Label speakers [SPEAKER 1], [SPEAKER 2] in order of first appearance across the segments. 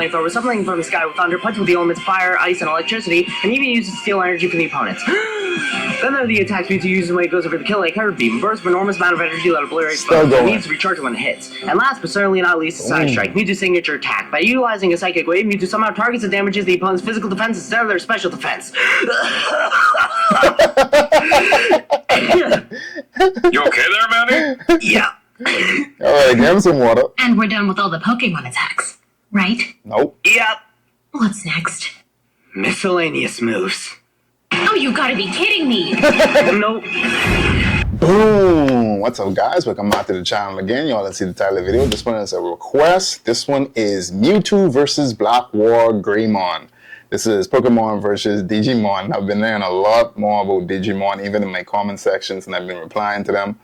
[SPEAKER 1] flamethrower, something from the sky with thunder, punch with the elements fire, ice, and electricity, and even uses steal energy from the opponents. Then there are the attacks Mewtwo uses when it goes over the kill, like Curve Beam, bursts an enormous amount of energy that obliterates foes. It needs to recharge when it hits. And last but certainly not least, Side Strike, Mewtwo's signature attack. By utilizing a Psychic Wave, Mewtwo somehow targets and damages the opponent's physical defense instead of their special defense.
[SPEAKER 2] You okay there, Manny?
[SPEAKER 1] Yeah.
[SPEAKER 3] Alright, give him some water.
[SPEAKER 4] And we're done with all the Pokemon attacks, right?
[SPEAKER 3] Nope.
[SPEAKER 1] Yep.
[SPEAKER 4] What's next?
[SPEAKER 1] Miscellaneous moves.
[SPEAKER 4] Oh, you gotta be kidding me!
[SPEAKER 1] Nope.
[SPEAKER 3] Boom! What's up, guys? Welcome back to the channel again. Y'all let's see the title of the video. This one is a request. This one is Mewtwo versus BlackWarGreymon. This is Pokemon versus Digimon. I've been learning a lot more about Digimon, even in my comment sections, and I've been replying to them.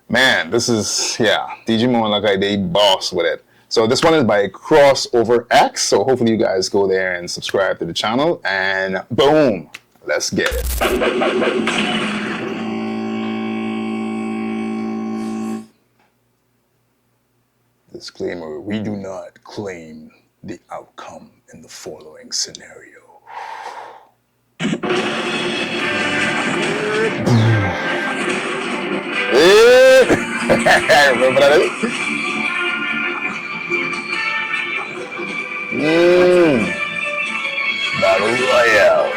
[SPEAKER 3] Man, this is, yeah, Digimon look like they boss with it. So this one is by Crossover X. So hopefully you guys go there and subscribe to the channel. And boom! Let's get it. Disclaimer, we do not claim the outcome in the following scenario. Remember that? Battle Royale.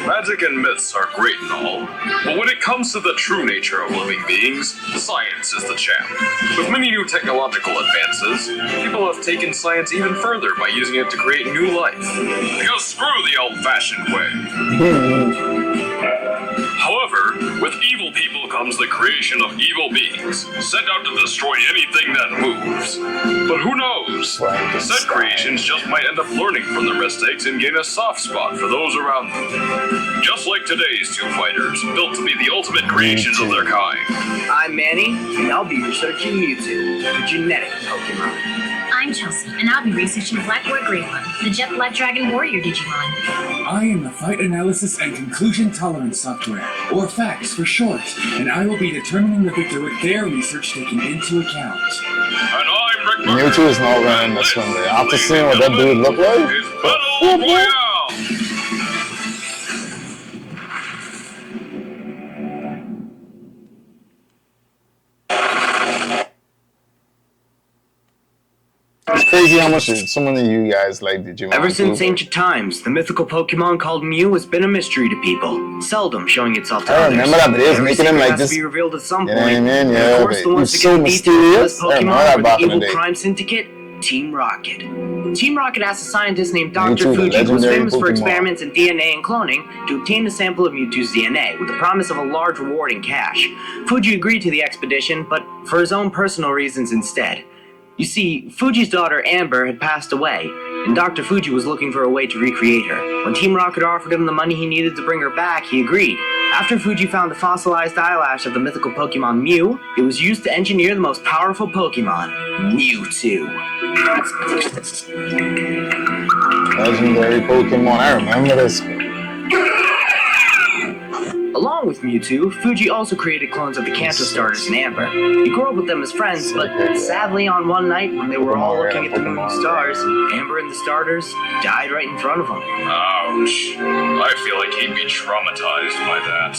[SPEAKER 2] Magic and myths are great and all, but when it comes to the true nature of living beings, science is the champ. With many new technological advances, people have taken science even further by using it to create new life. Because screw the old-fashioned way. However, with evil people comes the creation of evil beings, sent out to destroy anything that moves. But who knows? Said creations just might end up learning from their mistakes and gain a soft spot for those around them. Just like today's two fighters, built to be the ultimate creations of their kind.
[SPEAKER 1] I'm Manny, and I'll be researching Mewtwo, the genetic Pokemon.
[SPEAKER 4] I'm Chelsea, and I'll be researching BlackWarGreymon, the Jet Black Dragon Warrior Digimon.
[SPEAKER 5] I am the Fight Analysis and Conclusion Tolerance Software, or FACS for short, and I will be determining the victor with their research taken into account.
[SPEAKER 2] And I'm Rick
[SPEAKER 3] Mewtwo is not running this one day. After seeing what that dude looked like,
[SPEAKER 2] It's Battle Royale!
[SPEAKER 3] it's crazy how much so many of you guys like Digimon.
[SPEAKER 1] Ever since ancient times, the mythical Pokemon called Mew has been a mystery to people, seldom showing itself to
[SPEAKER 3] I
[SPEAKER 1] others.
[SPEAKER 3] remember that, but it was
[SPEAKER 1] Every
[SPEAKER 3] making him
[SPEAKER 1] secret
[SPEAKER 3] like
[SPEAKER 1] has
[SPEAKER 3] this.
[SPEAKER 1] to be revealed at some
[SPEAKER 3] You
[SPEAKER 1] point.
[SPEAKER 3] know what I mean?
[SPEAKER 1] And
[SPEAKER 3] Yeah,
[SPEAKER 1] of course, the
[SPEAKER 3] but
[SPEAKER 1] ones
[SPEAKER 3] it's
[SPEAKER 1] that
[SPEAKER 3] so
[SPEAKER 1] get the details of
[SPEAKER 3] mysterious.
[SPEAKER 1] this
[SPEAKER 3] I remember
[SPEAKER 1] Pokemon
[SPEAKER 3] that
[SPEAKER 1] were
[SPEAKER 3] back
[SPEAKER 1] the
[SPEAKER 3] in the
[SPEAKER 1] evil
[SPEAKER 3] day.
[SPEAKER 1] crime syndicate, Team Rocket. Team Rocket asked a scientist named Dr.
[SPEAKER 3] Mewtwo, the
[SPEAKER 1] Fuji, who was
[SPEAKER 3] legendary
[SPEAKER 1] famous for
[SPEAKER 3] Pokemon.
[SPEAKER 1] experiments in DNA and cloning, to obtain a sample of Mewtwo's DNA, with the promise of a large reward in cash. Fuji agreed to the expedition, but for his own personal reasons instead. You see, Fuji's daughter Amber had passed away, and Dr. Fuji was looking for a way to recreate her. When Team Rocket offered him the money he needed to bring her back, he agreed. After Fuji found the fossilized eyelash of the mythical Pokemon Mew, it was used to engineer the most powerful Pokemon, Mewtwo.
[SPEAKER 3] Legendary Pokemon. I remember this.
[SPEAKER 1] Along with Mewtwo, Fuji also created clones of the Kanto starters and Amber. He grew up with them as friends, but sadly on one night when they were all looking at the moon and stars, Amber and the starters died right in front of him.
[SPEAKER 2] Ouch. I feel like he'd be traumatized by that.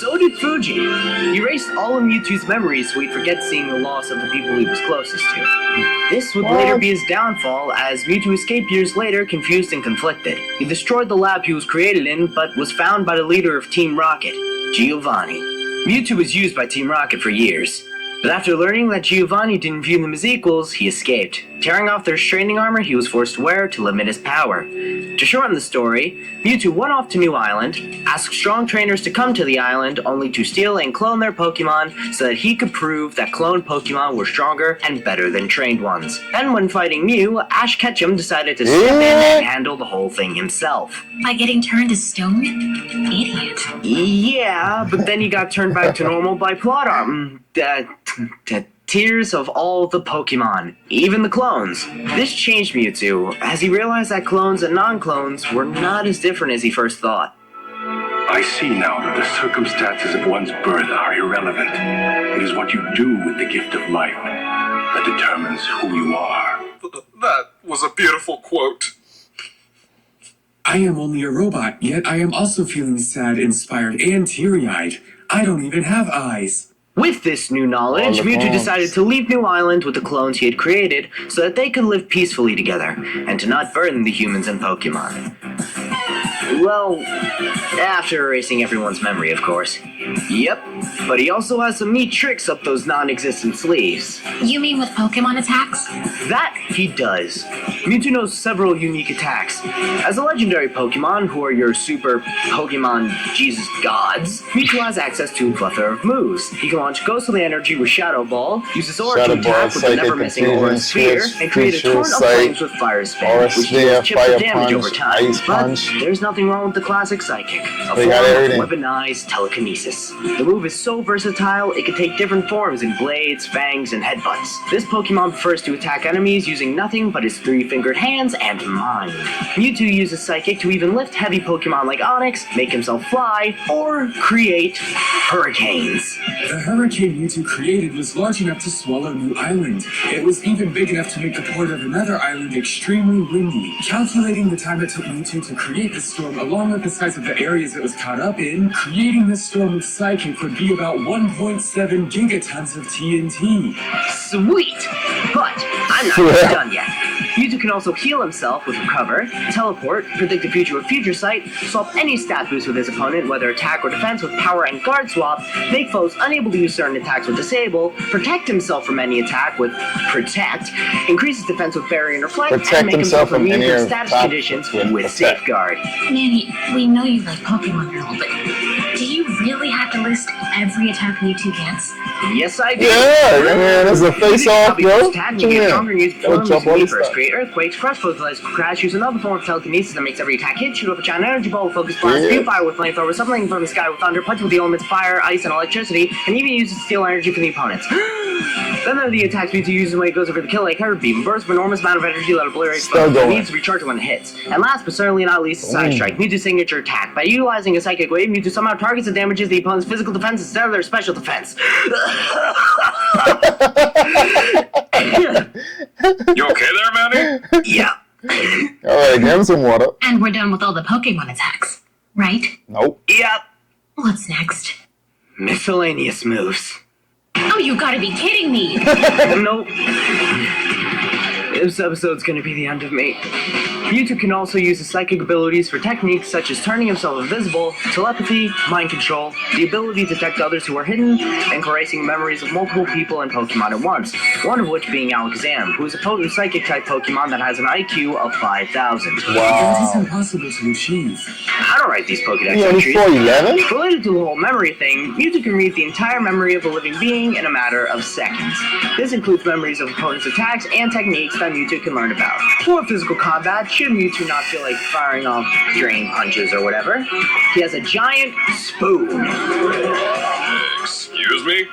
[SPEAKER 1] So did Fuji. He erased all of Mewtwo's memories so he'd forget seeing the loss of the people he was closest to. This would later be his downfall, as Mewtwo escaped years later, confused and conflicted. He destroyed the lab he was created in, but was found by the leader of Team Rocket, Giovanni. Mewtwo was used by Team Rocket for years, but after learning that Giovanni didn't view them as equals, he escaped. Tearing off the restraining armor he was forced to wear to limit his power. To shorten the story, Mewtwo went off to New Island, asked strong trainers to come to the island, only to steal and clone their Pokemon so that he could prove that cloned Pokemon were stronger and better than trained ones. Then when fighting Mew, Ash Ketchum decided to step in and handle the whole thing himself.
[SPEAKER 4] By getting turned to stone? Idiot.
[SPEAKER 1] Yeah, but then he got turned back to normal by plot tears of all the Pokemon, even the clones. This changed Mewtwo, as he realized that clones and non-clones were not as different as he first thought.
[SPEAKER 6] I see now that the circumstances of one's birth are irrelevant. It is what you do with the gift of life that determines who you are.
[SPEAKER 2] That was a beautiful quote.
[SPEAKER 5] I am only a robot, yet I am also feeling sad, inspired, and teary-eyed. I don't even have eyes.
[SPEAKER 1] With this new knowledge,
[SPEAKER 3] All the
[SPEAKER 1] Mewtwo
[SPEAKER 3] clones.
[SPEAKER 1] decided to leave New Island with the clones he had created so that they could live peacefully together, and to not burden the humans and Pokemon. Well, after erasing everyone's memory, of course. Yep, but he also has some neat tricks up those non-existent sleeves.
[SPEAKER 4] You mean with Pokemon attacks?
[SPEAKER 1] That he does. Mewtwo knows several unique attacks. As a legendary Pokemon, who are your super Pokemon Jesus gods, Mewtwo has access to a plethora of moves. He can launch Ghostly Energy with Shadow Ball, use his Aura to
[SPEAKER 3] Shadow Ball,
[SPEAKER 1] attack with the
[SPEAKER 3] Psychic
[SPEAKER 1] never-missing Aura
[SPEAKER 3] Confusion,
[SPEAKER 1] Sphere,
[SPEAKER 3] Switch,
[SPEAKER 1] and create a
[SPEAKER 3] Feature,
[SPEAKER 1] torrent of
[SPEAKER 3] Sight,
[SPEAKER 1] flames with Fire Spin,
[SPEAKER 3] Aura
[SPEAKER 1] which
[SPEAKER 3] Sphere,
[SPEAKER 1] deals chips
[SPEAKER 3] Fire
[SPEAKER 1] of damage
[SPEAKER 3] Punch,
[SPEAKER 1] over time.
[SPEAKER 3] Ice
[SPEAKER 1] But
[SPEAKER 3] Punch.
[SPEAKER 1] there's nothing wrong with the classic Psychic, a
[SPEAKER 3] They
[SPEAKER 1] form
[SPEAKER 3] got
[SPEAKER 1] of
[SPEAKER 3] everything.
[SPEAKER 1] weaponized telekinesis. The move is so versatile, it can take different forms in blades, fangs, and headbutts. This Pokemon prefers to attack enemies using nothing but his three-fingered hands and mind. Mewtwo uses Psychic to even lift heavy Pokemon like Onix, make himself fly, or create hurricanes.
[SPEAKER 5] The hurricane Mewtwo created was large enough to swallow New Island. It was even big enough to make the port of another island extremely windy. Calculating the time it took Mewtwo to create the storm along with the size of the areas it was caught up in, creating this storm with Psychic would be about 1.7 gigatons of TNT.
[SPEAKER 1] Sweet! But I'm not even done yet. Mewtwo can also heal himself with Recover, Teleport, Predict the Future with Future Sight, swap any stat boost with his opponent, whether attack or defense, with Power and Guard Swap, make foes unable to use certain attacks with Disable, protect himself from any attack with Protect, increase his defense with Barrier and Reflect,
[SPEAKER 3] Protect
[SPEAKER 1] and make
[SPEAKER 3] himself
[SPEAKER 1] himself
[SPEAKER 3] from
[SPEAKER 1] immune
[SPEAKER 3] any
[SPEAKER 1] to status
[SPEAKER 3] attack
[SPEAKER 1] conditions
[SPEAKER 3] with
[SPEAKER 1] with
[SPEAKER 3] Protect.
[SPEAKER 1] Safeguard.
[SPEAKER 4] Manny, we know you like Pokemon and all, but do you really have to list every attack Mewtwo gets?
[SPEAKER 1] Yes, I do.
[SPEAKER 3] Yeah, I mean, that's a face-off,
[SPEAKER 1] Copy
[SPEAKER 3] bro.
[SPEAKER 1] first attack, you get stronger and use
[SPEAKER 3] Don't
[SPEAKER 1] forms
[SPEAKER 3] jump
[SPEAKER 1] with
[SPEAKER 3] all
[SPEAKER 1] me
[SPEAKER 3] this
[SPEAKER 1] first.
[SPEAKER 3] stuff.
[SPEAKER 1] Create earthquakes, crush foes, crash, use another form of telekinesis that makes every attack hit, shoot up a giant energy ball with focus blast,
[SPEAKER 3] Yeah.
[SPEAKER 1] spew fire with flamethrower, something from the sky with thunder, punch with the elements fire, ice, and electricity, and even uses steel energy for the opponents. Then there are the attacks Mewtwo uses when it goes over the kill, like Herb Beam, bursts of enormous amount of energy that obliterates
[SPEAKER 3] Still
[SPEAKER 1] foes,
[SPEAKER 3] going.
[SPEAKER 1] and needs to recharge when it hits. And last but certainly not least, Side Strike, Mewtwo's signature attack. By utilizing a Psychic Wave, Mewtwo somehow targets and damages the opponent's physical defense instead of their special defense.
[SPEAKER 2] You okay there, Manny?
[SPEAKER 1] Yeah.
[SPEAKER 3] Alright, give him some water.
[SPEAKER 4] And we're done with all the Pokemon attacks, right?
[SPEAKER 3] Nope.
[SPEAKER 1] Yep.
[SPEAKER 4] What's next?
[SPEAKER 1] Miscellaneous moves.
[SPEAKER 4] Oh, you gotta be kidding me!
[SPEAKER 1] Nope. This episode's gonna be the end of me. Mewtwo can also use his psychic abilities for techniques such as turning himself invisible, telepathy, mind control, the ability to detect others who are hidden, and erasing memories of multiple people and Pokemon at once, one of which being Alakazam, who is a potent psychic-type Pokemon that has an IQ of 5,000.
[SPEAKER 5] That is
[SPEAKER 3] Wow.
[SPEAKER 5] impossible to achieve.
[SPEAKER 1] I don't write these Pokedex
[SPEAKER 3] You only
[SPEAKER 1] entries.
[SPEAKER 3] 4'11"?
[SPEAKER 1] Related to the whole memory thing, Mewtwo can read the entire memory of a living being in a matter of seconds. This includes memories of opponents' attacks and techniques that Mewtwo can learn about. For physical combat, should Mewtwo not feel like firing off drain punches or whatever, he has a giant spoon.
[SPEAKER 2] Excuse me?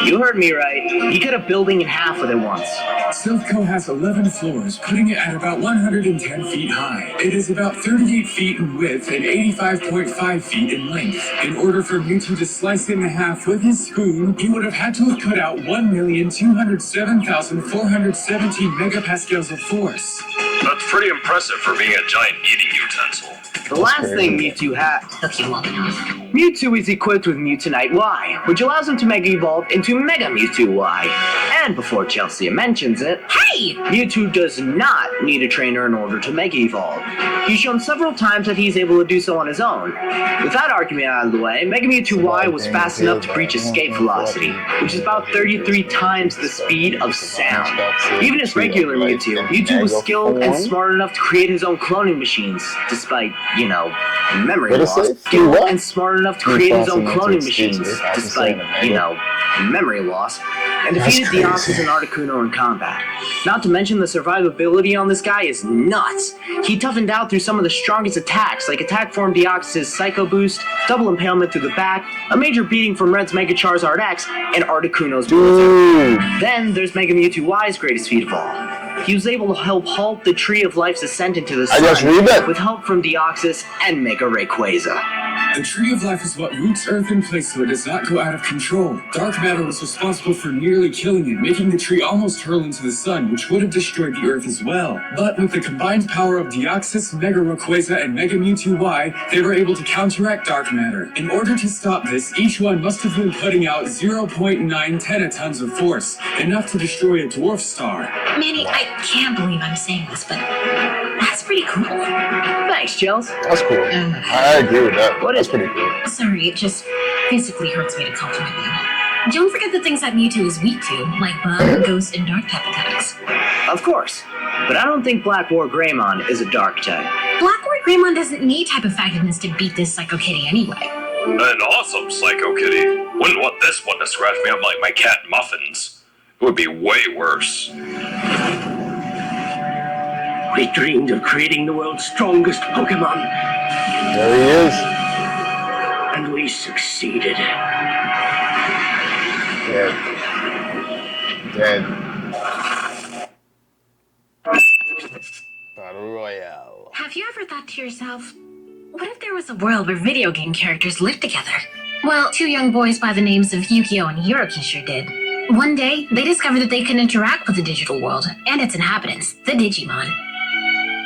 [SPEAKER 1] You heard me right. He cut a building in half with it once.
[SPEAKER 5] Silph.Co has 11 floors, putting it at about 110 feet high. It is about 38 feet in width and 85.5 feet in length. In order for Mewtwo to slice it in half with his spoon, he would have had to have put out 1,207,417 megapascals of force.
[SPEAKER 2] That's pretty impressive for being a giant eating utensil.
[SPEAKER 1] The last
[SPEAKER 3] crazy.
[SPEAKER 1] thing Mewtwo has.
[SPEAKER 4] Okay, well enough.
[SPEAKER 1] Mewtwo is equipped with Mewtwonite Y, which allows him to Mega Evolve into Mega Mewtwo Y. And before Chelsea mentions it,
[SPEAKER 4] Hey!
[SPEAKER 1] Mewtwo does not need a trainer in order to Mega Evolve. He's shown several times that he's able to do so on his own. With that argument out of the way, Mega Mewtwo Y was fast enough to reach escape velocity, which is about 33 times the speed of sound. Even as regular Mewtwo, Mewtwo was skilled and smart enough to create his own cloning machines, despite, memory
[SPEAKER 3] What it
[SPEAKER 1] loss.
[SPEAKER 3] say?
[SPEAKER 1] Skilled
[SPEAKER 3] What?
[SPEAKER 1] and smart enough to create his own
[SPEAKER 3] Fast enough to
[SPEAKER 1] cloning
[SPEAKER 3] escape
[SPEAKER 1] machines,
[SPEAKER 3] it, I was
[SPEAKER 1] despite,
[SPEAKER 3] saying,
[SPEAKER 1] memory loss, and
[SPEAKER 3] That's
[SPEAKER 1] defeated
[SPEAKER 3] crazy.
[SPEAKER 1] Deoxys and Articuno in combat. Not to mention the survivability on this guy is nuts. He toughened out through some of the strongest attacks, like Attack Form Deoxys' Psycho Boost, Double Impalement through the back, a major beating from Red's Mega Charizard X, and Articuno's Blizzard.
[SPEAKER 3] Dude.
[SPEAKER 1] Then there's Mega Mewtwo Y's greatest feat of all. He was able to help halt the Tree of Life's ascent into the
[SPEAKER 3] I
[SPEAKER 1] sun
[SPEAKER 3] just read that.
[SPEAKER 1] with help from Deoxys and Mega Rayquaza.
[SPEAKER 5] The Tree of Life is what roots Earth in place so it does not go out of control. Dark matter was responsible for nearly killing it, making the tree almost hurl into the sun, which would have destroyed the Earth as well. But with the combined power of Deoxys, Mega Rayquaza, and Mega Mewtwo Y, they were able to counteract dark matter. In order to stop this, each one must have been putting out 0.9 tenatons of force, enough to destroy a dwarf star.
[SPEAKER 4] Manny, I can't believe I'm saying this, but that's pretty cool.
[SPEAKER 1] Thanks, Chels.
[SPEAKER 3] That's cool. I agree with that. That's pretty cool.
[SPEAKER 4] Sorry, it just physically hurts me to compliment you. Don't forget the things that Mewtwo is weak to, like bug, ghost, and dark type attacks.
[SPEAKER 1] Of course. But I don't think BlackWarGreymon is a dark type.
[SPEAKER 4] BlackWarGreymon doesn't need type effectiveness to beat this Psycho Kitty anyway.
[SPEAKER 2] An awesome Psycho Kitty. Wouldn't want this one to scratch me up like my cat Muffins. It would be way worse.
[SPEAKER 6] We dreamed of creating the world's strongest Pokemon,
[SPEAKER 3] There he is.
[SPEAKER 6] and we succeeded.
[SPEAKER 3] Dead. Dead. Battle Royale.
[SPEAKER 4] Have you ever thought to yourself, what if there was a world where video game characters lived together? Well, two young boys by the names of Yukio and Hiroki sure did. One day, they discovered that they can interact with the digital world and its inhabitants, the Digimon.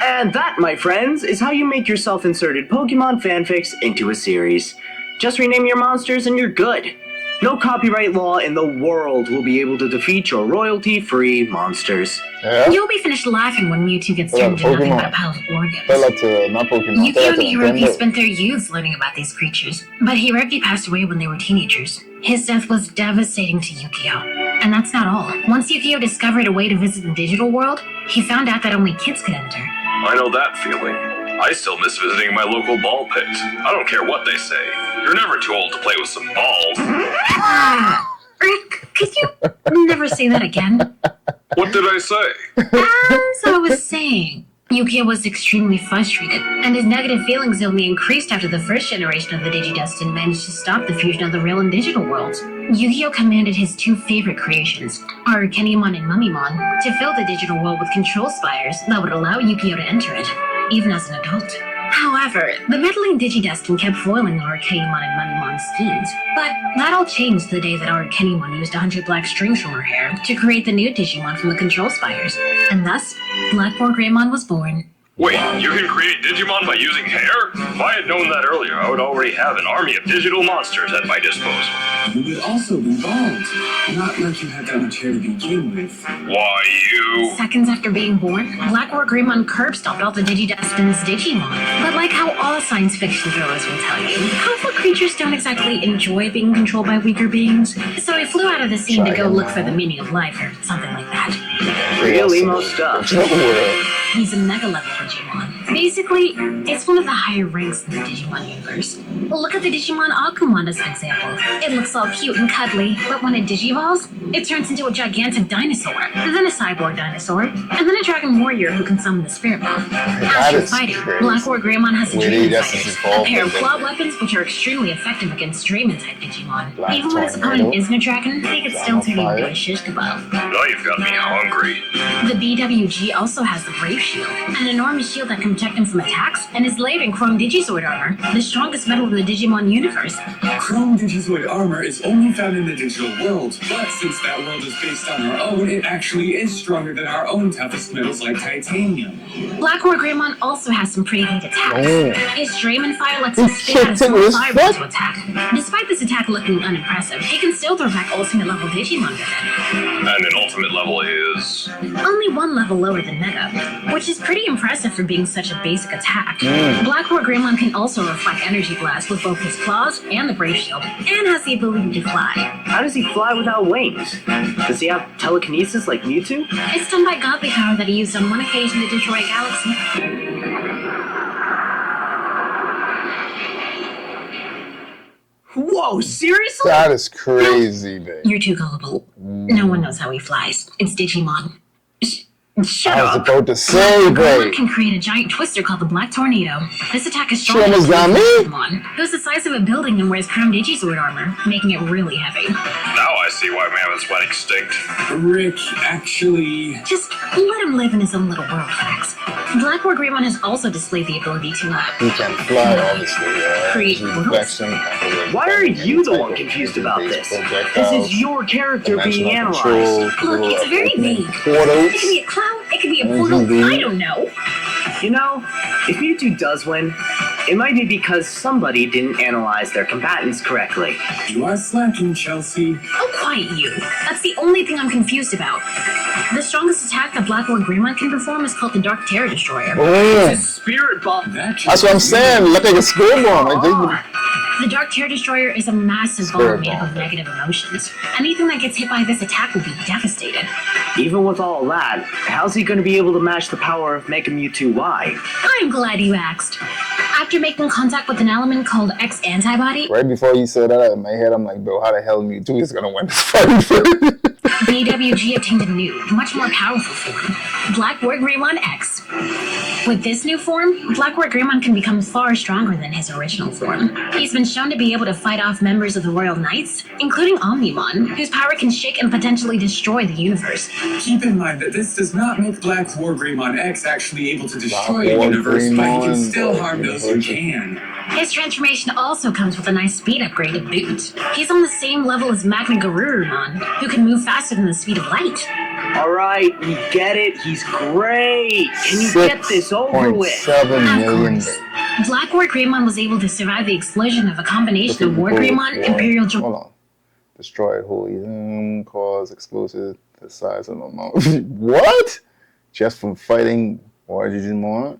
[SPEAKER 1] And that, my friends, is how you make your self-inserted Pokemon fanfics into a series. Just rename your monsters and you're good. No copyright law in the world will be able to defeat your royalty-free monsters.
[SPEAKER 3] Yeah?
[SPEAKER 4] You'll be finished laughing when Mewtwo gets turned into nothing but a pile of organs.
[SPEAKER 3] Fell out to, not Pokemon.
[SPEAKER 4] Yukio and Hiroki
[SPEAKER 3] Nintendo.
[SPEAKER 4] spent their youths learning about these creatures, but Hiroki passed away when they were teenagers. His death was devastating to Yukio. And that's not all. Once Yukio discovered a way to visit the digital world, he found out that only kids could enter.
[SPEAKER 2] I know that feeling. I still miss visiting my local ball pit. I don't care what they say. You're never too old to play with some balls.
[SPEAKER 4] Rick, could you never say that again?
[SPEAKER 2] What did I say?
[SPEAKER 4] As I was saying, Yukio was extremely frustrated, and his negative feelings only increased after the first generation of the Digidestin managed to stop the fusion of the real and digital worlds. Yukio commanded his two favorite creations, Arcanimon and Mummymon, to fill the digital world with control spires that would allow Yukio to enter it, even as an adult. However, the meddling Digidestin kept foiling Arcanimon and Mummimon's schemes, but that all changed the day that Arcanimon used 100 black strings from her hair to create the new Digimon from the control spires, and thus, BlackWarGreymon was born.
[SPEAKER 2] Wait, you can create Digimon by using hair? If I had known that earlier, I would already have an army of digital monsters at my disposal.
[SPEAKER 5] You would also be bald. Not like you had that much hair to begin with.
[SPEAKER 2] Why, you...
[SPEAKER 4] Seconds after being born, BlackWarGreymon curb stomped all the Digidestin's Digimon. But like how all science fiction thrillers will tell you, powerful creatures don't exactly enjoy being controlled by weaker beings. So he flew out of the scene to go look for the meaning of life or something like that.
[SPEAKER 1] Real emo stuff.
[SPEAKER 4] He's a mega-level Digimon. Basically, it's one of the higher ranks in the Digimon universe. Look at the Digimon Agumon as an example. It looks all cute and cuddly, but when it digivolves, it turns into a gigantic dinosaur, then a cyborg dinosaur, and then a dragon warrior who can summon the spirit bomb. As for fighting, BlackWarGreymon has the Dream Fighters, a pair of claw weapons which are extremely effective against Draymon-type Digimon. Even when his opponent isn't a dragon, they can still turn into a shish kebab.
[SPEAKER 2] Now you've got me hungry.
[SPEAKER 4] The BWG also has the Brave Shield, an enormous shield that can protect him from attacks, and is layered in Chrome Digizord armor, the strongest metal in the Digimon universe.
[SPEAKER 5] Chrome Digizord armor is only found in the digital world, but since that world is based on our own, it actually is stronger than our own toughest metals like titanium.
[SPEAKER 4] BlackWarGreymon also has some pretty neat attacks. His Draymon Fire lets him spit out a small fireball to attack. Despite this attack looking unimpressive, he can still throw back ultimate level Digimon with it.
[SPEAKER 2] And an ultimate level is...
[SPEAKER 4] Only one level lower than Mega, which is pretty impressive for being such a basic attack. BlackWarGreymon can also reflect Energy Blast with both his claws and the Brave Shield, and has the ability to fly.
[SPEAKER 1] How does he fly without wings? Does he have telekinesis like Mewtwo?
[SPEAKER 4] It's done by godly power that he used on one occasion to destroy a galaxy.
[SPEAKER 1] Whoa, seriously?
[SPEAKER 3] That is crazy, babe.
[SPEAKER 4] You're too gullible. No one knows how he flies. It's Digimon.
[SPEAKER 1] Shut
[SPEAKER 3] I was
[SPEAKER 1] up.
[SPEAKER 3] about to say,
[SPEAKER 4] Pokemon
[SPEAKER 3] babe.
[SPEAKER 4] can create a giant twister called the Black Tornado. This attack is
[SPEAKER 3] She
[SPEAKER 4] stronger
[SPEAKER 3] almost got
[SPEAKER 4] than
[SPEAKER 3] me.
[SPEAKER 4] Pokemon, who's the size of a building and wears Chrome Digizord armor, making it really heavy.
[SPEAKER 2] Now I see why mammoths went extinct.
[SPEAKER 5] Rick, actually...
[SPEAKER 4] Just let him live in his own little world, Max. BlackWarGreymon has also displayed the ability to,
[SPEAKER 3] He can fly, obviously.
[SPEAKER 4] Create
[SPEAKER 3] His
[SPEAKER 4] portals.
[SPEAKER 3] reflection,
[SPEAKER 1] Why are you the one confused about this? This is your character being analyzed.
[SPEAKER 4] Look, it's very vague. It
[SPEAKER 3] Portals.
[SPEAKER 4] could be a cloud, it could be a
[SPEAKER 3] Mhm.
[SPEAKER 4] portal, I don't know.
[SPEAKER 1] You know, if Mewtwo does win, it might be because somebody didn't analyze their combatants correctly.
[SPEAKER 5] You are slacking, Chelsea.
[SPEAKER 4] Oh, quiet you. That's the only thing I'm confused about. The strongest attack that BlackWarGreymon can perform is called the Dark Terror Destroyer.
[SPEAKER 3] Oh,
[SPEAKER 1] It's a spirit bomb.
[SPEAKER 5] That's
[SPEAKER 3] that's what I'm saying. Look like a spirit bomb.
[SPEAKER 4] The Dark Terror Destroyer is a massive
[SPEAKER 3] Spirit
[SPEAKER 4] bomb made up of
[SPEAKER 3] bomb.
[SPEAKER 4] negative emotions. Anything that gets hit by this attack will be devastated.
[SPEAKER 1] Even with all that, how's he going to be able to match the power of Mega Mewtwo Y?
[SPEAKER 4] I'm glad you asked. After making contact with an element called X antibody,
[SPEAKER 3] Right before you said that, in my head, I'm like, bro, how the hell Mewtwo is gonna win this fight?
[SPEAKER 4] BWG obtained a new, much more powerful form, BlackWarGreymon X. With this new form, BlackWarGreymon can become far stronger than his original form. He's been shown to be able to fight off members of the Royal Knights, including Omnimon, whose power can shake and potentially destroy the universe.
[SPEAKER 5] Keep in mind that this does not make BlackWarGreymon X actually able to destroy the universe, but he can still harm those who can.
[SPEAKER 4] His transformation also comes with a nice speed upgrade to boot. He's on the same level as BlackWarGreymon, who can move faster than the speed of light.
[SPEAKER 1] Alright, we get it. He's great. Can you get this over with?
[SPEAKER 3] 6.7
[SPEAKER 4] Of
[SPEAKER 3] million.
[SPEAKER 4] course. BlackWarGreymon was able to survive the explosion of a combination of WarGreymon, Imperial Dra-
[SPEAKER 3] Hold on. Destroyed whole cause explosive the size of a mount. What? Just from fighting WarGreymon?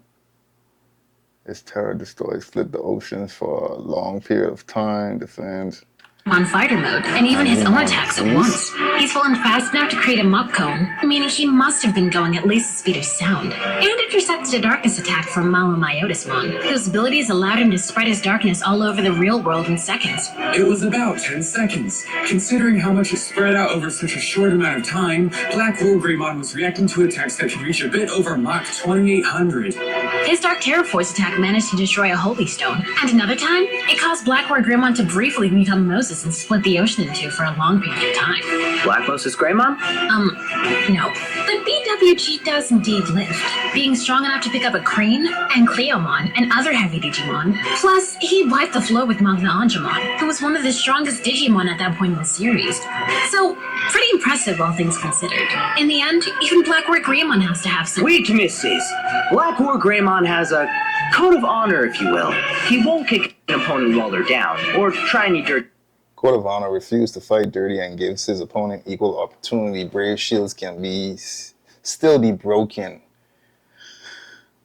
[SPEAKER 3] Its terror destroys, split the oceans for a long period of time, defends.
[SPEAKER 4] on fighter mode, and even his own attacks at once. He's fallen fast enough to create a muck cone, meaning he must have been going at least the speed of sound, and intercepted a darkness attack from Malomyotismon, whose abilities allowed him to spread his darkness all over the real world in seconds.
[SPEAKER 5] It was about 10 seconds. Considering how much it spread out over such a short amount of time, BlackWarGreymon was reacting to attacks that could reach a bit over Mach 2800.
[SPEAKER 4] His Dark Terror Force attack managed to destroy a Holy Stone, and another time, it caused BlackWarGreymon to briefly become Moses and split the ocean in two for a long period of time.
[SPEAKER 1] Black Moses Greymon?
[SPEAKER 4] No. But BWG does indeed lift, being strong enough to pick up a Crane and Cleomon and other heavy Digimon. Plus, he wiped the floor with Magna Angemon, who was one of the strongest Digimon at that point in the series. So, pretty impressive all things considered. In the end, even BlackWarGreymon has to have some
[SPEAKER 1] Weaknesses. BlackWarGreymon has a code of honor, if you will. He won't kick an opponent while they're down, or try any dirt.
[SPEAKER 3] Code of Honor refused to fight dirty and gives his opponent equal opportunity. Brave shields can still be broken.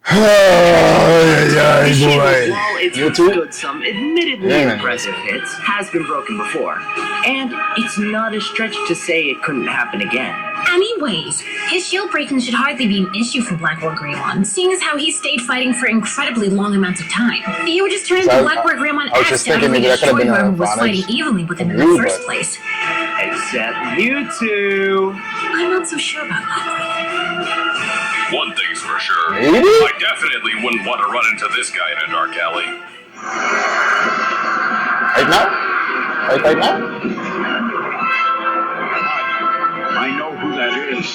[SPEAKER 1] The shield, while it's
[SPEAKER 3] You too?
[SPEAKER 1] withstood some admittedly
[SPEAKER 3] Yeah, man.
[SPEAKER 1] impressive hits, has been broken before. And it's not a stretch to say it couldn't happen again.
[SPEAKER 4] Anyways, his shield breaking should hardly be an issue for BlackWarGreymon, seeing as how he stayed fighting for incredibly long amounts of time. He would just turn into
[SPEAKER 3] So
[SPEAKER 4] BlackWarGreymon
[SPEAKER 3] I was
[SPEAKER 4] X
[SPEAKER 3] just
[SPEAKER 4] to
[SPEAKER 3] thinking
[SPEAKER 4] utterly
[SPEAKER 3] maybe that could have
[SPEAKER 4] destroy
[SPEAKER 3] been
[SPEAKER 4] whoever
[SPEAKER 3] an
[SPEAKER 4] was fighting
[SPEAKER 3] advantage
[SPEAKER 4] evenly with him in
[SPEAKER 3] for
[SPEAKER 4] the
[SPEAKER 3] you,
[SPEAKER 4] first
[SPEAKER 3] but-
[SPEAKER 4] place.
[SPEAKER 1] Except Mewtwo.
[SPEAKER 4] I'm not so sure about that.
[SPEAKER 2] One thing's for sure.
[SPEAKER 3] Maybe?
[SPEAKER 2] I definitely wouldn't want to run into this guy in a dark alley.
[SPEAKER 3] Right now? Right now?
[SPEAKER 6] I know who that is.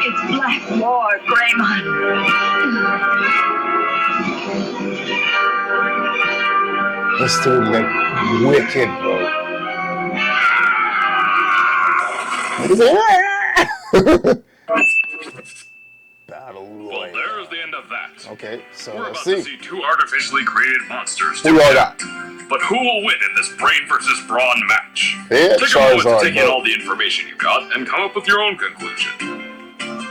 [SPEAKER 4] It's BlackWarGreymon.
[SPEAKER 3] This dude like wicked, bro. Battle
[SPEAKER 2] Well,
[SPEAKER 3] Royale.
[SPEAKER 2] there's the end of that.
[SPEAKER 3] Okay, so
[SPEAKER 2] We're
[SPEAKER 3] let's
[SPEAKER 2] about to
[SPEAKER 3] see.
[SPEAKER 2] see two artificially created monsters.
[SPEAKER 3] Who y'all got?
[SPEAKER 2] But who will win in this brain versus brawn match?
[SPEAKER 3] Yeah,
[SPEAKER 2] Take a moment to
[SPEAKER 3] Charizard,
[SPEAKER 2] take in
[SPEAKER 3] bro.
[SPEAKER 2] all the information you got and come up with your own conclusion.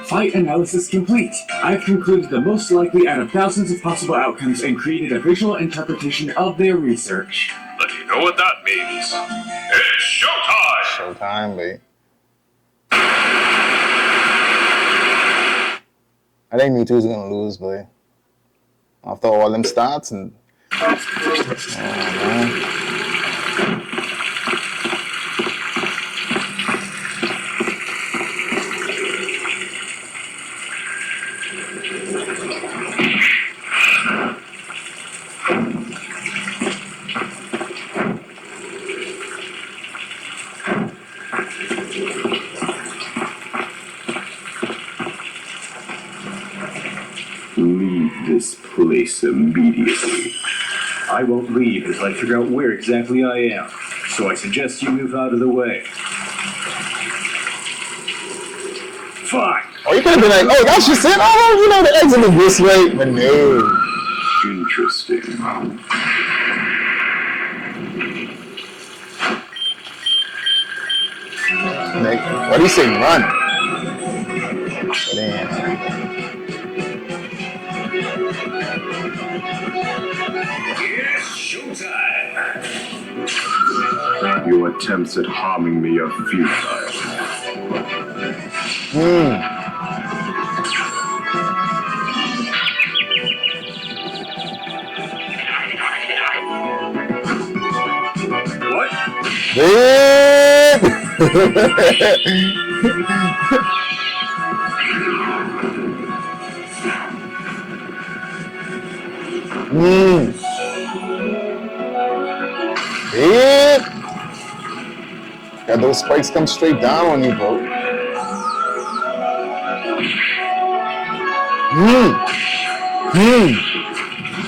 [SPEAKER 5] Fight analysis complete. I've concluded the most likely out of thousands of possible outcomes and created a visual interpretation of their research.
[SPEAKER 2] But you know what that means. It's showtime!
[SPEAKER 3] Showtime, babe. I think Mewtwo's gonna lose, boy. After all them stats and. Oh, man.
[SPEAKER 6] Leave this place immediately.
[SPEAKER 7] I won't leave until I figure out where exactly I am. So I suggest you move out of the way. Fine.
[SPEAKER 3] Oh, you could have been like, oh, that's just it? Oh, you know, the exit is this way. But no.
[SPEAKER 6] Interesting.
[SPEAKER 3] Nick, what do you say, run? Damn.
[SPEAKER 7] It's showtime.
[SPEAKER 6] Your attempts at harming me are futile.
[SPEAKER 7] What?
[SPEAKER 3] Got those spikes come straight down on you, bro.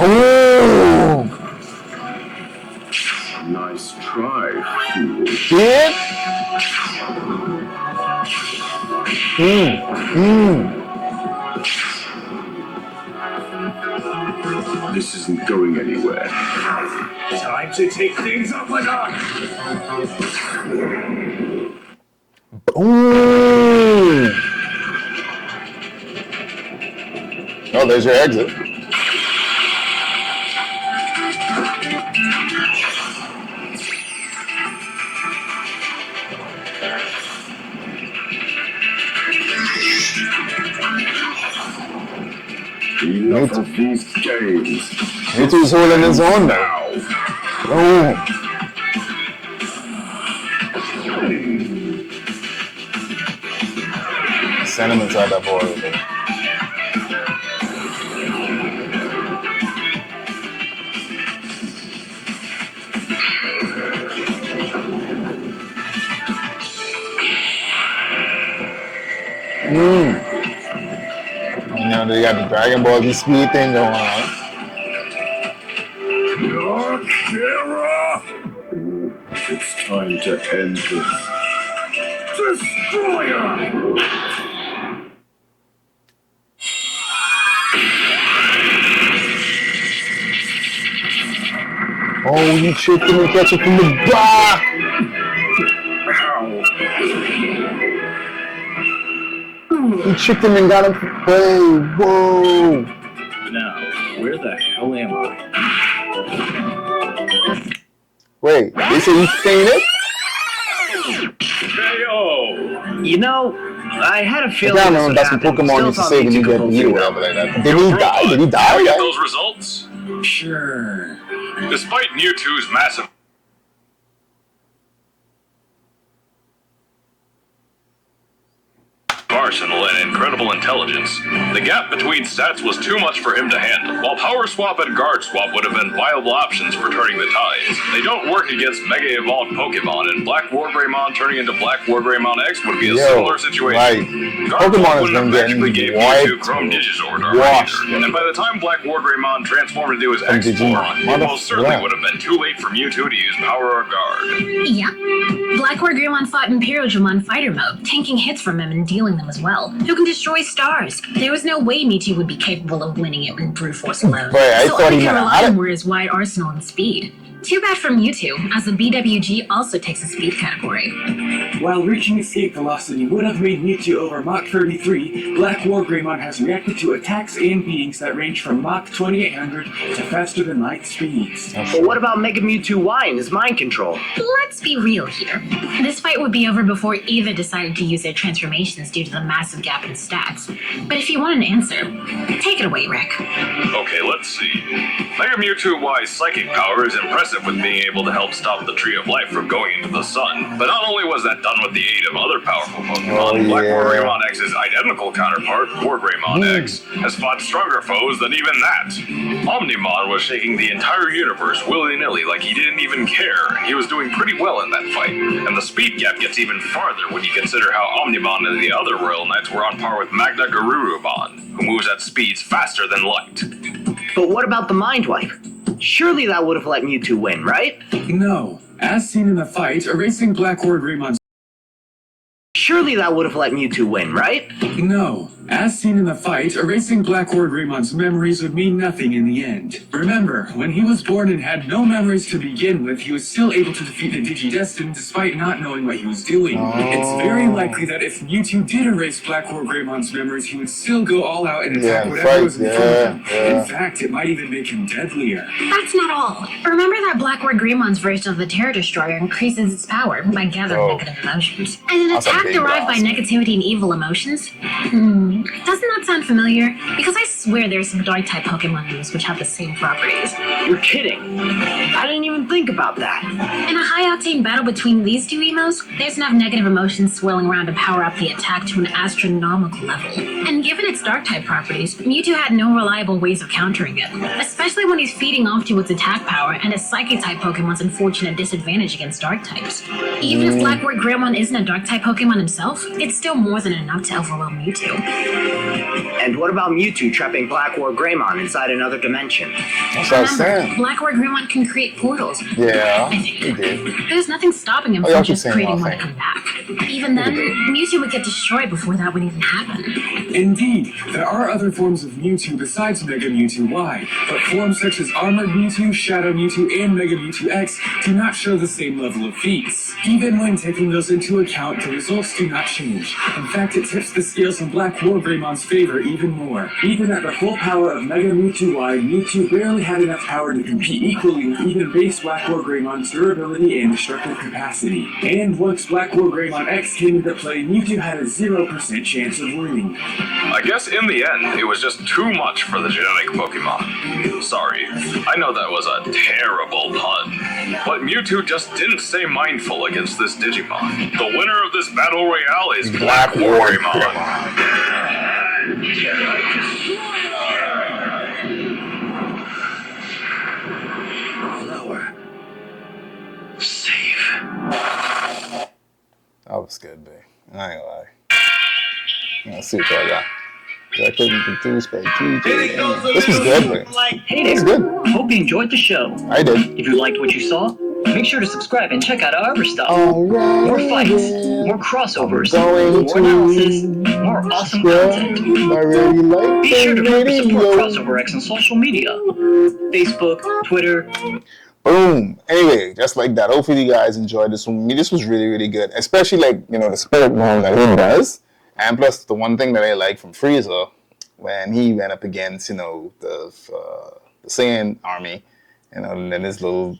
[SPEAKER 3] Oh!
[SPEAKER 6] Nice try, fool.
[SPEAKER 3] Kid?
[SPEAKER 6] This isn't going anywhere.
[SPEAKER 7] Time to take things up a notch.
[SPEAKER 3] Boom! Oh, there's your exit.
[SPEAKER 6] Enough of these games.
[SPEAKER 3] Mewtwo's holding his own now. Oh. Sentiments are that boy. You know, they got the Dragon Ball Z speed thing going on.
[SPEAKER 6] It's time to end this.
[SPEAKER 7] Destroyer!
[SPEAKER 3] Oh, you tricked him and catch it from the back! You tricked him and got him. Hey, whoa!
[SPEAKER 7] Now, where the hell am I?
[SPEAKER 3] Wait, they say you fainted?
[SPEAKER 1] You know, I had a
[SPEAKER 3] I
[SPEAKER 1] feeling
[SPEAKER 3] can't
[SPEAKER 1] this
[SPEAKER 3] remember
[SPEAKER 1] would
[SPEAKER 3] that's what
[SPEAKER 1] happen.
[SPEAKER 3] Pokemon
[SPEAKER 1] Still
[SPEAKER 3] used to
[SPEAKER 1] thought
[SPEAKER 3] say when you
[SPEAKER 1] Mewtwo
[SPEAKER 3] get
[SPEAKER 1] could
[SPEAKER 3] beat or
[SPEAKER 1] pull
[SPEAKER 3] whatever
[SPEAKER 1] through
[SPEAKER 3] like that. Did he die? Did he die?
[SPEAKER 2] Can we get
[SPEAKER 3] Right?
[SPEAKER 2] those results?
[SPEAKER 5] Sure.
[SPEAKER 2] Despite Mewtwo's massive arsenal and incredible intelligence, the gap between stats was too much for him to handle. While Power Swap and Guard Swap would have been viable options for turning the tides, they don't work against Mega Evolved Pokemon, and BlackWarGreymon turning into BlackWarGreymon X would be a similar situation.
[SPEAKER 3] Right.
[SPEAKER 2] Guard
[SPEAKER 3] Pokemon
[SPEAKER 2] Swap
[SPEAKER 3] has
[SPEAKER 2] wouldn't
[SPEAKER 3] been
[SPEAKER 2] have magically
[SPEAKER 3] getting
[SPEAKER 2] gave Mewtwo
[SPEAKER 3] wiped,
[SPEAKER 2] Chrome Digizord or
[SPEAKER 3] washed.
[SPEAKER 2] either, and by the time BlackWarGreymon transformed into his
[SPEAKER 3] From
[SPEAKER 2] X
[SPEAKER 3] Digimon.
[SPEAKER 2] form, it most certainly
[SPEAKER 3] Yeah.
[SPEAKER 2] would have been too late for Mewtwo to use Power or Guard.
[SPEAKER 4] Yeah. BlackWarGreymon fought Imperial Dramon fighter mode, tanking hits from him and dealing them as well. Who can destroy stars? There was no way Mewtwo would be capable of winning it with brute force alone.
[SPEAKER 3] But I
[SPEAKER 4] so
[SPEAKER 3] thought
[SPEAKER 4] all
[SPEAKER 3] he
[SPEAKER 4] he
[SPEAKER 3] might
[SPEAKER 4] can
[SPEAKER 3] have
[SPEAKER 4] rely
[SPEAKER 3] had
[SPEAKER 4] on
[SPEAKER 3] it.
[SPEAKER 4] were his wide arsenal and speed. Too bad for Mewtwo, as the BWG also takes a speed category.
[SPEAKER 5] While reaching escape velocity would have made Mewtwo over Mach 33, BlackWarGreymon has reacted to attacks and beings that range from Mach 2800 to faster than light speeds.
[SPEAKER 1] But what about Mega Mewtwo Y and his mind control?
[SPEAKER 4] Let's be real here. This fight would be over before either decided to use their transformations due to the massive gap in stats. But if you want an answer, take it away, Rick.
[SPEAKER 2] Okay, let's see. Mega Mewtwo Y's psychic power is impressive impressive with being able to help stop the Tree of Life from going into the sun. But not only was that done with the aid of other powerful Pokemon, BlackWarGreymon X's identical counterpart, WarGreymon X, has fought stronger foes than even that. Omnimon was shaking the entire universe willy-nilly like he didn't even care, and he was doing pretty well in that fight. And the speed gap gets even farther when you consider how Omnimon and the other Royal Knights were on par with Magna Garurumon, who moves at speeds faster than light.
[SPEAKER 1] But what about the Mind Wipe? Surely that would have let Mewtwo win, right?
[SPEAKER 5] No. As seen in the fight, erasing BlackWarGreymon's
[SPEAKER 1] Surely that would have let Mewtwo win, right?
[SPEAKER 5] No. As seen in the fight, erasing BlackWarGreymon's memories would mean nothing in the end. Remember, when he was born and had no memories to begin with, he was still able to defeat the Digidestined despite not knowing what he was doing. It's very likely that if Mewtwo did erase BlackWarGreymon's memories, he would still go all out and attack whatever was in front of him. In fact, it might even make him deadlier.
[SPEAKER 4] That's not all. Remember that BlackWarGreymon's version of the Terror Destroyer increases its power by gathering negative emotions. And an attack derived by negativity and evil emotions? Doesn't that sound familiar? Because I swear there's some Dark-type Pokemon moves which have the same properties.
[SPEAKER 1] You're kidding. I didn't even think about that.
[SPEAKER 4] In a high-octane battle between these two emos, there's enough negative emotions swirling around to power up the attack to an astronomical level. And given its Dark-type properties, Mewtwo had no reliable ways of countering it, especially when he's feeding off to its attack power and his Psychic-type Pokemon's unfortunate disadvantage against Dark-types. Even if BlackWarGreymon isn't a Dark-type Pokemon himself, it's still more than enough to overwhelm Mewtwo.
[SPEAKER 1] And what about Mewtwo trapping BlackWarGreymon inside another dimension?
[SPEAKER 3] That's what I was
[SPEAKER 4] Remember,
[SPEAKER 3] saying.
[SPEAKER 4] BlackWarGreymon can create portals.
[SPEAKER 3] Yeah,
[SPEAKER 4] I think.
[SPEAKER 3] he did.
[SPEAKER 4] There's nothing stopping him
[SPEAKER 3] Oh, yeah, I
[SPEAKER 4] from
[SPEAKER 3] was
[SPEAKER 4] just
[SPEAKER 3] saying
[SPEAKER 4] creating
[SPEAKER 3] one
[SPEAKER 4] one to
[SPEAKER 3] thing.
[SPEAKER 4] come back. Even then, Mewtwo would get destroyed before that would even happen.
[SPEAKER 5] Indeed, there are other forms of Mewtwo besides Mega Mewtwo Y, but forms such as Armored Mewtwo, Shadow Mewtwo, and Mega Mewtwo X do not show the same level of feats. Even when taking those into account, the results do not change. In fact, it tips the scales in BlackWarGreymon's favor even more. Even at the full power of Mega Mewtwo Y, Mewtwo barely had enough power to compete equally with even base BlackWarGreymon's durability and destructive capacity. And once BlackWarGreymon X came into play, Mewtwo had a 0% chance of winning.
[SPEAKER 2] I guess in the end, it was just too much for the genetic Pokemon. Sorry, I know that was a terrible pun, but Mewtwo just didn't stay mindful against this Digimon. The winner of this Battle Royale is BlackWarGreymon.
[SPEAKER 1] Lower. Safe.
[SPEAKER 3] That was good, babe. I ain't gonna lie. Let's see what y'all got. I couldn't produce by TJ. This was good, babe.
[SPEAKER 8] Hey
[SPEAKER 3] This was
[SPEAKER 8] there.
[SPEAKER 3] good.
[SPEAKER 8] Hope you enjoyed the show.
[SPEAKER 3] I did.
[SPEAKER 8] If you liked what you saw, make sure to subscribe and check out our other stuff.
[SPEAKER 3] Alright,
[SPEAKER 8] More fights,
[SPEAKER 3] yeah.
[SPEAKER 8] more crossovers,
[SPEAKER 3] Going
[SPEAKER 8] more
[SPEAKER 3] to
[SPEAKER 8] analysis, more awesome content.
[SPEAKER 3] I really like
[SPEAKER 8] Be sure to
[SPEAKER 3] the
[SPEAKER 8] support
[SPEAKER 3] video.
[SPEAKER 8] Crossover X on social media. Facebook, Twitter.
[SPEAKER 3] Boom. Anyway, just like that. Hopefully you guys enjoyed this one. I mean, this was really, really good. Especially like, you know, the spirit bomb that he does. And plus the one thing that I like from Frieza, when he went up against, you know, the Saiyan army, you know, and then this little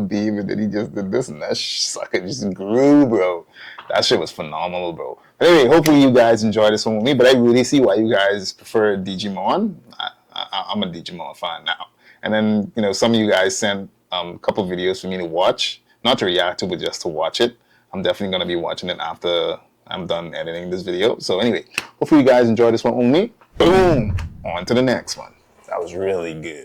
[SPEAKER 3] beam, and then he just did this, and that sucker just grew, bro. That shit was phenomenal, bro. But anyway, hopefully you guys enjoyed this one with me, but I really see why you guys prefer Digimon. I'm a Digimon fan now. And then, you know, some of you guys sent a couple videos for me to watch, not to react to, but just to watch it. I'm definitely going to be watching it after I'm done editing this video. So anyway, hopefully you guys enjoyed this one with me. Boom! On to the next one. That was really good.